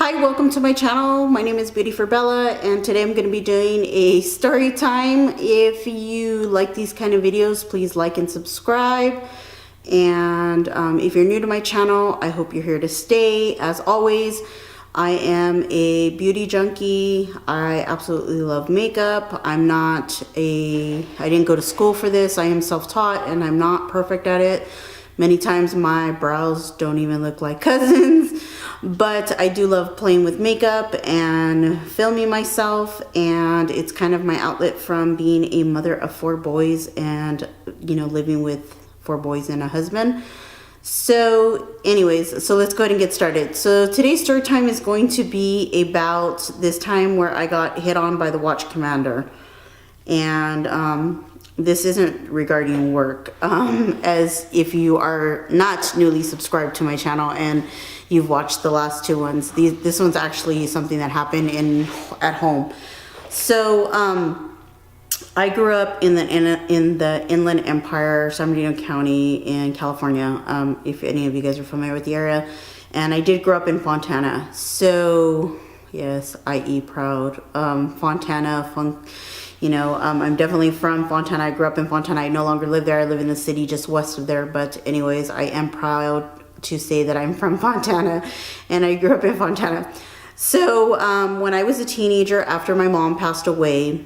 Hi, welcome to my channel. My name is Beauty4Bella, and today I'm going to be doing a story time. If you like these kind of videos, please like and subscribe. And if you're new to my channel, I hope you're here to stay. As always, I am a beauty junkie. I absolutely love makeup. I didn't go to school for this. I am self-taught and I'm not perfect at it. Many times my brows don't even look like cousins, but I do love playing with makeup and filming myself, and it's kind of my outlet from being a mother of 4 boys and, living with 4 boys and a husband. So anyways, so let's go ahead and get started. So today's story time is going to be about this time where I got hit on by the watch commander. And this isn't regarding work, as if you are not newly subscribed to my channel and you've watched the last 2 ones, this one's actually something that happened at home. So I grew up in the Inland Empire, San Bernardino County in California, if any of you guys are familiar with the area. And I did grow up in Fontana. So yes, i.e. proud. Fontana, I'm definitely from Fontana. I grew up in Fontana. I no longer live there. I live in the city just west of there. But anyways, I am proud to say that I'm from Fontana and I grew up in Fontana. So when I was a teenager, after my mom passed away,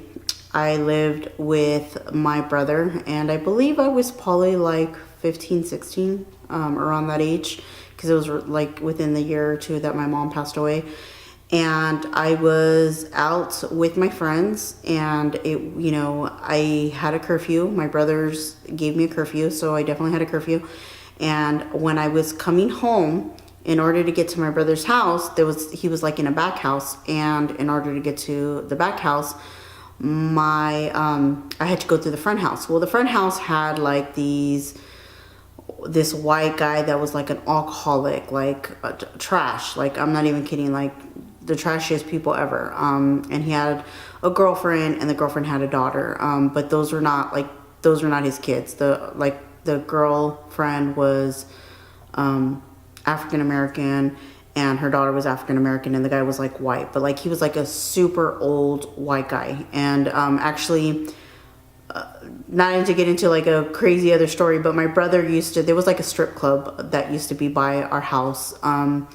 I lived with my brother, and I believe I was probably like 15, 16, around that age, because it was like within the year or two that my mom passed away. And I was out with my friends, and I had a curfew. My brothers gave me a curfew, so I definitely had a curfew. And when I was coming home, in order to get to my brother's house, he was like in a back house, and in order to get to the back house, I had to go through the front house. Well, the front house had like this white guy that was like an alcoholic, like trash. Like, I'm not even kidding, like the trashiest people ever. And he had a girlfriend, and the girlfriend had a daughter. But those were not his kids. The girlfriend was African American, and her daughter was African American, and the guy was like white, but like he was like a super old white guy. And actually, not to get into like a crazy other story, but my brother there was like a strip club that used to be by our house, and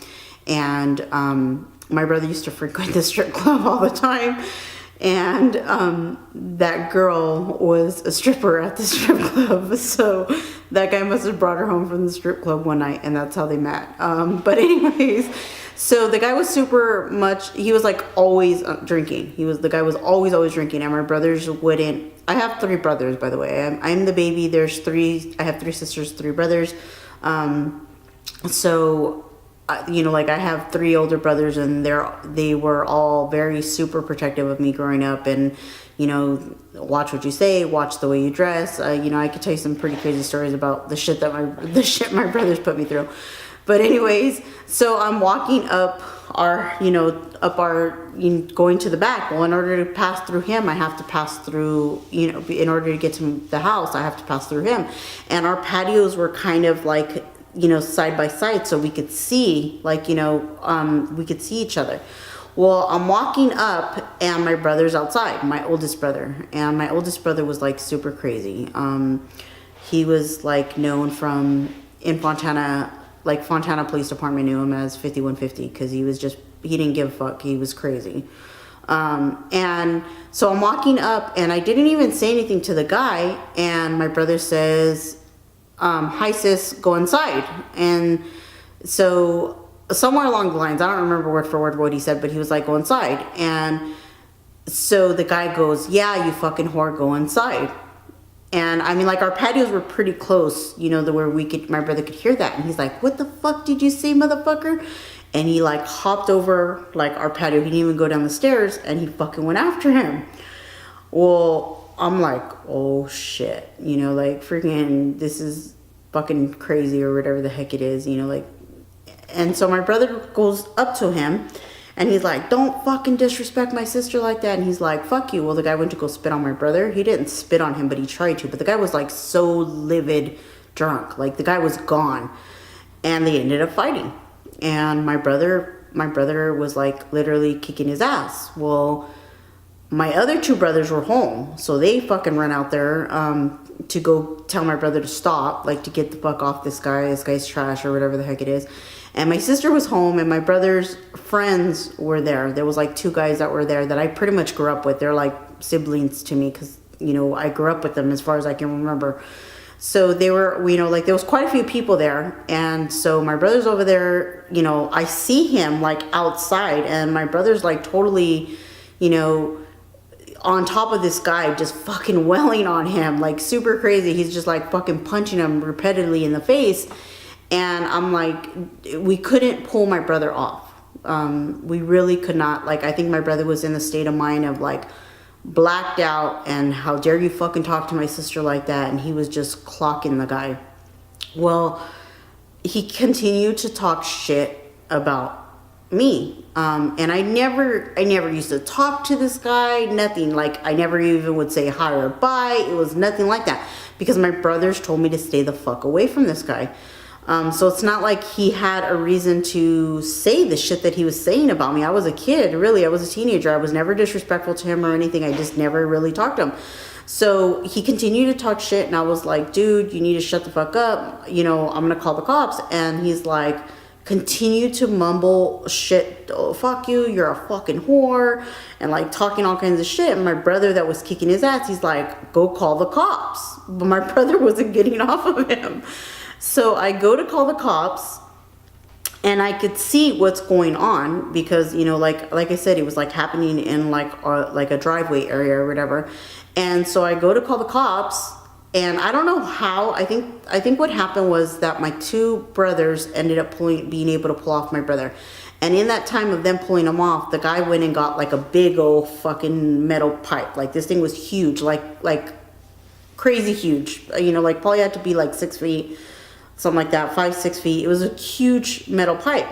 my brother used to frequent the strip club all the time. And that girl was a stripper at the strip club. So that guy must have brought her home from the strip club one night, and that's how they met. But anyways, so the guy was he was like always drinking. The guy was always drinking, and my brothers wouldn't. I have 3 brothers, by the way. I'm the baby. I have 3 sisters, 3 brothers. So I have 3 older brothers, and they were all very super protective of me growing up, and watch what you say, watch the way you dress. I could tell you some pretty crazy stories about the shit my brothers put me through. But anyways, so I'm walking up going to the back. Well, in order to pass through him, I have to pass through, in order to get to the house, I have to pass through him. And our patios were kind of like, side by side, so we could see, we could see each other. Well, I'm walking up, and my brother's outside, my oldest brother. And my oldest brother was like super crazy. He was like known in Fontana, like Fontana Police Department knew him as 5150, because he didn't give a fuck. He was crazy. And so I'm walking up, and I didn't even say anything to the guy, and my brother says, hi sis, go inside. And so somewhere along the lines, I don't remember word for word what he said, but he was like, go inside. And so the guy goes, yeah, you fucking whore, go inside. And I mean, like, our patios were pretty close, where my brother could hear that. And he's like, what the fuck did you say, motherfucker? And he like hopped over like our patio. He didn't even go down the stairs, and he fucking went after him. Well, I'm like, oh shit, like freaking, this is fucking crazy, or whatever the heck it is, and so my brother goes up to him, and he's like, don't fucking disrespect my sister like that. And he's like, fuck you. Well, the guy went to go spit on my brother. He didn't spit on him, but he tried to. But the guy was like so livid drunk, like the guy was gone, and they ended up fighting. And my brother my brother was like literally kicking his ass. Well, my other two brothers were home, so they fucking run out there to go tell my brother to stop, like to get the fuck off this guy. This guy's trash or whatever the heck it is. And my sister was home, and my brother's friends were there. There was like two guys that were there that I pretty much grew up with. They're like siblings to me because, you know, I grew up with them as far as I can remember. So they were, you know, like there was quite a few people there. And so my brother's over there, you know, I see him like outside, and my brother's like totally, you know, on top of this guy, just fucking welling on him, like super crazy. He's just like fucking punching him repeatedly in the face. And I'm like, we couldn't pull my brother off. We really could not. Like, I think my brother was in a state of mind of like blacked out, and how dare you fucking talk to my sister like that. And he was just clocking the guy. Well, he continued to talk shit about me. And I never used to talk to this guy, nothing. Like, I never even would say hi or bye. It was nothing like that, because my brothers told me to stay the fuck away from this guy. So it's not like he had a reason to say the shit that he was saying about me. I was a kid, really. I was a teenager. I was never disrespectful to him or anything. I just never really talked to him. So he continued to talk shit, and I was like, dude, you need to shut the fuck up. You know, I'm going to call the cops. And he's like, continue to mumble shit. Oh, fuck you. You're a fucking whore. And like talking all kinds of shit. And my brother that was kicking his ass, he's like, go call the cops. But my brother wasn't getting off of him. So I go to call the cops, and I could see what's going on, because, you know, like I said, it was like happening in like a driveway area or whatever. And so I go to call the cops, and I don't know how. I think what happened was that my two brothers ended up being able to pull off my brother. And in that time of them pulling him off, the guy went and got like a big old fucking metal pipe. Like, this thing was huge, like crazy huge. You know, like probably had to be like 6 feet. Something like that, 5-6 feet. It was a huge metal pipe.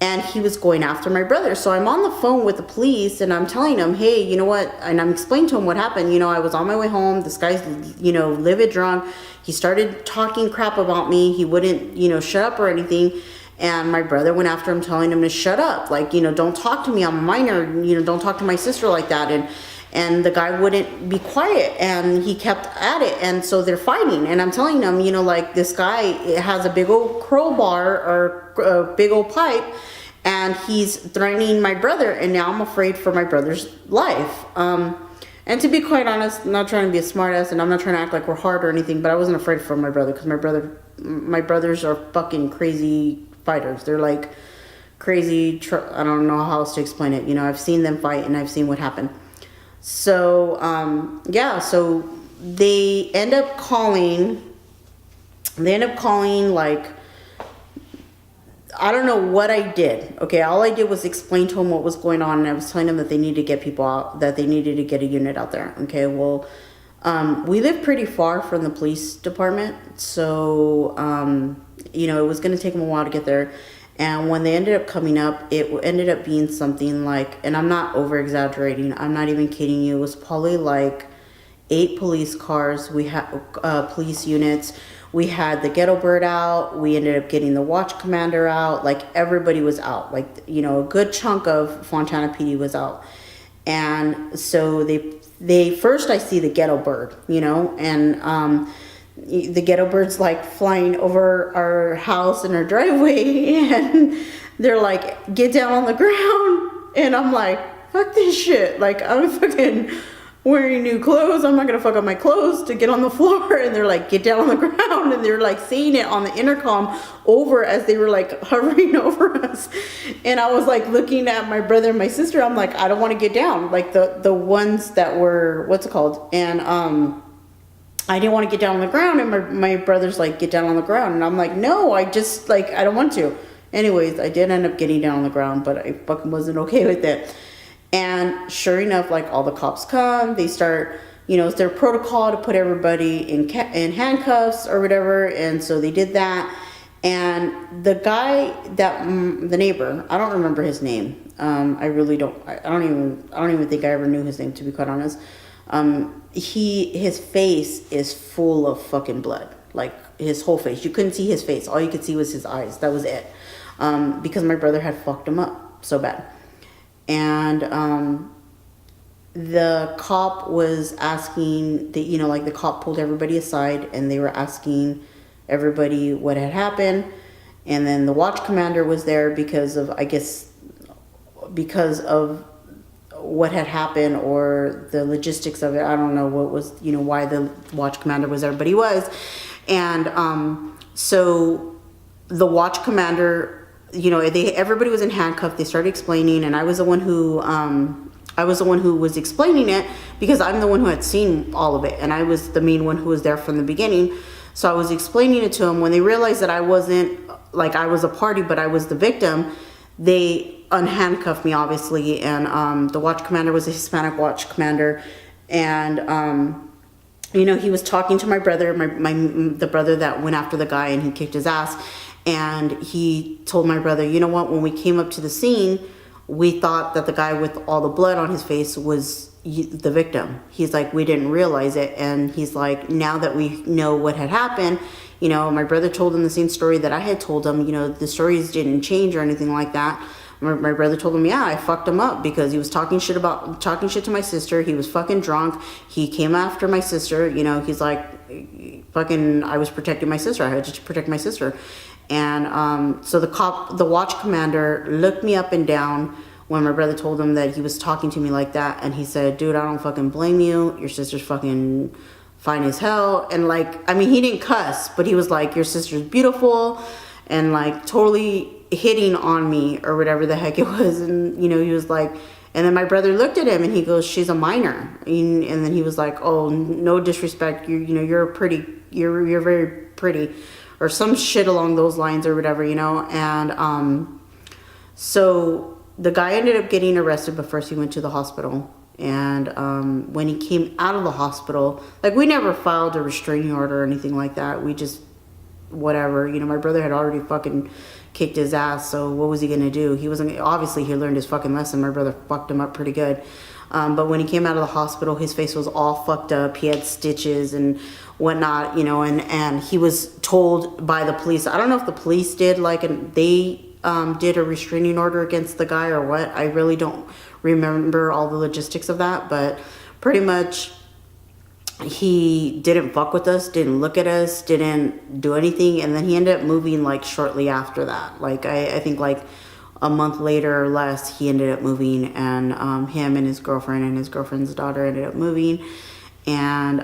And he was going after my brother. So I'm on the phone with the police, and I'm telling him, hey, you know what? And I'm explaining to him what happened. You know, I was on my way home. This guy's, you know, livid drunk. He started talking crap about me. He wouldn't, you know, shut up or anything. And my brother went after him, telling him to shut up. Like, you know, don't talk to me. I'm a minor. You know, don't talk to my sister like that. And the guy wouldn't be quiet, and he kept at it. And so they're fighting. And I'm telling them, you know, like, this guy has a big old crowbar or a big old pipe, and he's threatening my brother. And now I'm afraid for my brother's life. And to be quite honest, I'm not trying to be a smartass, and I'm not trying to act like we're hard or anything, but I wasn't afraid for my brother, because my brothers are fucking crazy fighters. They're like crazy. I don't know how else to explain it. You know, I've seen them fight, and I've seen what happened. So, yeah, so they end up calling, like, I don't know what I did. Okay, all I did was explain to them what was going on, and I was telling them that they needed to get people out, that they needed to get a unit out there. Okay, well, we live pretty far from the police department, so, you know, it was going to take them a while to get there. And when they ended up coming up, it ended up being something like, and I'm not over exaggerating, I'm not even kidding you, it was probably like 8 police cars. We had police units. We had the ghetto bird out. We ended up getting the watch commander out. Like, everybody was out. Like, you know, a good chunk of Fontana PD was out. And so they first, I see the ghetto bird, you know, and the ghetto bird's like flying over our house and our driveway, and they're like, get down on the ground. And I'm like, fuck this shit. Like, I'm fucking wearing new clothes. I'm not gonna fuck up my clothes to get on the floor. And they're like, get down on the ground. And they're like saying it on the intercom over as they were like hovering over us. And I was like looking at my brother and my sister. I'm like, I don't want to get down. Like the ones that were, what's it called? And I didn't want to get down on the ground, and my brother's like, get down on the ground. And I'm like, no, I just, like, I don't want to. Anyways, I did end up getting down on the ground, but I fucking wasn't okay with it. And sure enough, like, all the cops come, they start, you know, it's their protocol to put everybody in handcuffs or whatever. And so they did that. And the guy the neighbor, I don't remember his name. I really don't. I don't even think I ever knew his name, to be quite honest. His face is full of fucking blood. Like, his whole face. You couldn't see his face. All you could see was his eyes. That was it. Because my brother had fucked him up. so bad. And the cop was asking, like the cop pulled everybody aside and they were asking everybody what had happened. And then the watch commander was there because of, I guess, because of what had happened or the logistics of it. I don't know what was, why the watch commander was there, but he was. And so the watch commander, everybody was in handcuffs. They started explaining, and I was the one who was explaining it because I'm the one who had seen all of it, and I was the main one who was there from the beginning. So I was explaining it to them. When they realized that I wasn't, like, I was a party, but I was the victim, they unhandcuffed me, obviously. And the watch commander was a Hispanic watch commander, and he was talking to my brother, the brother that went after the guy and he kicked his ass. And he told my brother, you know what, when we came up to the scene, we thought that the guy with all the blood on his face was the victim. He's like, we didn't realize it. And he's like, now that we know what had happened, my brother told him the same story that I had told him. The stories didn't change or anything like that. My brother told him, yeah, I fucked him up because he was talking shit to my sister. He was fucking drunk. He came after my sister. He's like, fucking, I was protecting my sister. I had to protect my sister. And so the watch commander looked me up and down when my brother told him that he was talking to me like that. And he said, dude, I don't fucking blame you. Your sister's fucking fine as hell. And like, I mean, he didn't cuss, but he was like, your sister's beautiful, and like totally hitting on me or whatever the heck it was. And he was like, and then my brother looked at him and he goes, she's a minor. And then he was like, oh, no disrespect, you're very pretty, or some shit along those lines or whatever, and so the guy ended up getting arrested, but first he went to the hospital. And when he came out of the hospital, like, we never filed a restraining order or anything like that. We just, whatever, my brother had already fucking kicked his ass, so what was he gonna do? He wasn't, obviously he learned his fucking lesson. My brother fucked him up pretty good. But when he came out of the hospital, his face was all fucked up. He had stitches and whatnot, and he was told by the police. I don't know if the police did they did a restraining order against the guy or what. I really don't remember all the logistics of that, but pretty much he didn't fuck with us, didn't look at us, didn't do anything. And then he ended up moving like shortly after that. Like I think like a month later or less, he ended up moving, and him and his girlfriend's daughter ended up moving, and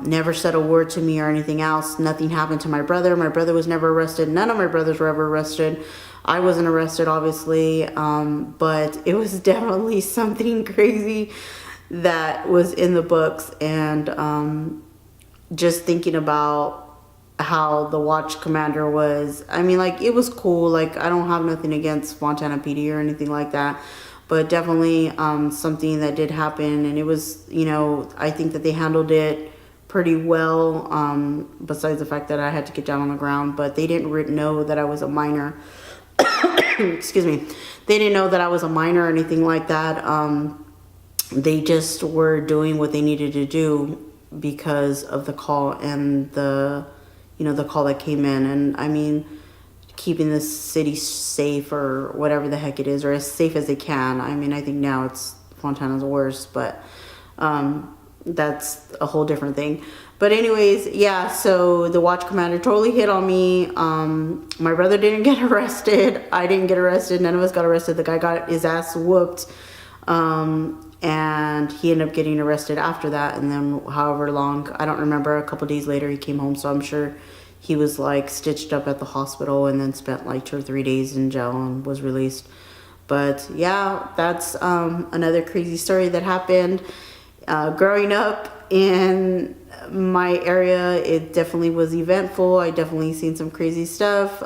never said a word to me or anything else. Nothing happened to my brother. My brother was never arrested. None of my brothers were ever arrested. I wasn't arrested, obviously, but it was definitely something crazy that was in the books. And just thinking about how the watch commander was, I mean, like, it was cool. Like, I don't have nothing against Fontana PD or anything like that, but definitely something that did happen. And it was, I think that they handled it pretty well, besides the fact that I had to get down on the ground. But they didn't know that I was a minor. Excuse me. They didn't know that I was a minor or anything like that. They just were doing what they needed to do because of the call and the call that came in. And I mean, keeping the city safe or whatever the heck it is, or as safe as they can. I mean, I think now it's Fontana's worse, but that's a whole different thing. But anyways, yeah, so the watch commander totally hit on me. My brother didn't get arrested. I didn't get arrested. None of us got arrested. The guy got his ass whooped. And he ended up getting arrested after that. And then however long, I don't remember, a couple days later he came home. So I'm sure he was like stitched up at the hospital and then spent like 2 or 3 days in jail and was released. But yeah, that's another crazy story that happened. Growing up in my area, it definitely was eventful. I definitely seen some crazy stuff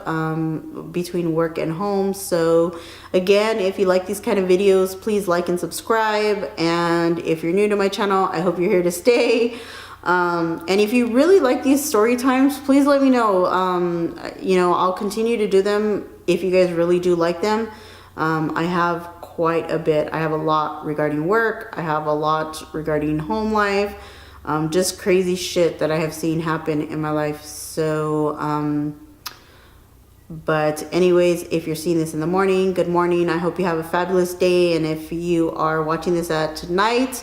between work and home. So again, if you like these kind of videos, please like and subscribe. And if you're new to my channel, I hope you're here to stay. And if you really like these story times, please let me know. I'll continue to do them if you guys really do like them. I have quite a bit. I have a lot regarding work. I have a lot regarding home life. Just crazy shit that I have seen happen in my life. So, But anyways, if you're seeing this in the morning, good morning. I hope you have a fabulous day. And if you are watching this at night,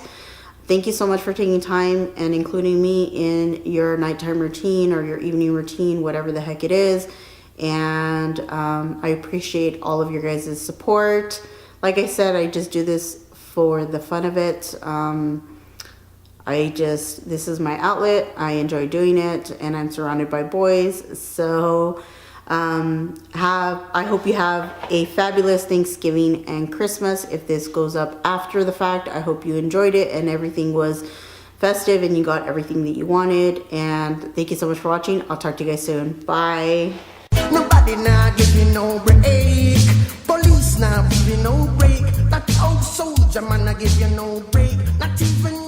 thank you so much for taking time and including me in your nighttime routine or your evening routine, whatever the heck it is. And I appreciate all of your guys' support. Like I said, I just do this for the fun of it. This is my outlet. I enjoy doing it, and I'm surrounded by boys. So I hope you have a fabulous Thanksgiving and Christmas. If this goes up after the fact, I hope you enjoyed it and everything was festive and you got everything that you wanted. And thank you so much for watching. I'll talk to you guys soon. Bye. Nobody now give you no break. Police now give you no break. That old soldier man I give you no break. Not even